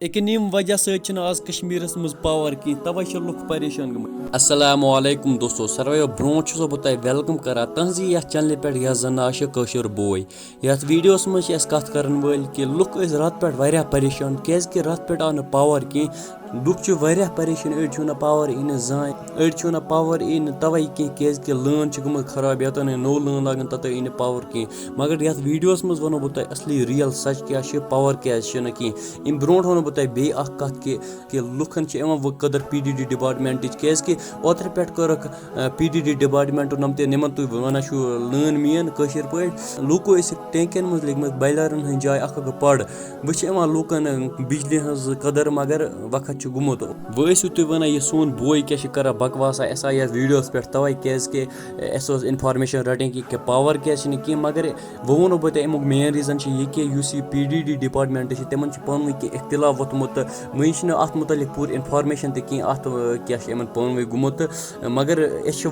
एक वजह सच आज कश्मीरस मज पावर कहीं तवे लुक परेशान गम। अस्सलामुअलैकुम दोस्तों सर्वे ब्रो बह तुम वेलकम करा तहजी ये चैनल पे जन कashur बोय ये वीडियोस मज कत कर वल कि लुक रात पे परेशान क्या रात पे आव पावर कह लुक परेशान अड़ पावर इन जान अड़ पावर इन तवे कह क्या लान गम खराब ये नो लान लागन तत इन पावर कह मगर ये वीडियोस मज वो बह असली रियल सच क्या पावर क्या कह इन ब्रो वो बह बे कत कि लुकन वो कदर PDD डिपार्टमेंट क्या ओतर पे कर PDD डिपार्टमेंट नमन तुम वन लान मीन कशर पे लूको टैंकन मज लगे बैलरन हज जाए पड़ वह लूकन बिजली हज कदर मगर वक्त गुमुत वो तुम वन यह सोन बोय क्या कर बकवास अस आए वीडियोस पे तवे क्या इन्फॉर्मेशन रटें कि पावर क्या कह मगर वो वो बह अमुक मेन रीजन यह कि PDD डिपार्टमेंट तिम पान इख्तिलाफ वोतमुत वही अत मुतलिक पूरी इन्फॉर्मेशन तक अत क्या पान वे गुमुत मगर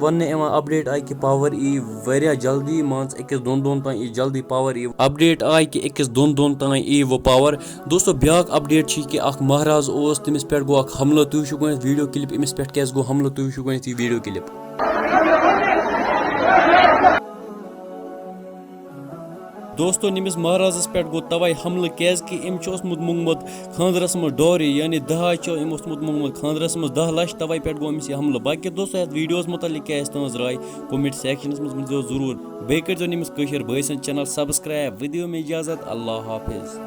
वन अपडेट आई कि पावर यी वारिया जल्दी मान अकिस दोन दोन तान यी जल्दी पावर यी अपडेट आई कि अकिस दोन दोन तान यी वो पावर दोस्तों ब्याक अपडेट कि महराज तमिस पे गो हमला तुम वो वीडियो क्लिप अमिस पे क्या गो हमला तुम वो वीडियो क्लिप दोस्तों नमिस महराजस पे गो तवे हमल क्या मुंगमुत खानदरस मज डोरी यानी दहाज मुंगमुत खानदरस मज 10 लाख तवे पे गो अमिस हमल बाकी दोस्तों वीडियोस मुतलिक क्या तुज राय कमेंट सेक्शनस मज जरूर बे कर नमिस कashur बोय चैनल सब्सक्राइब विदियो में इजाजत अल्लाह हाफिज।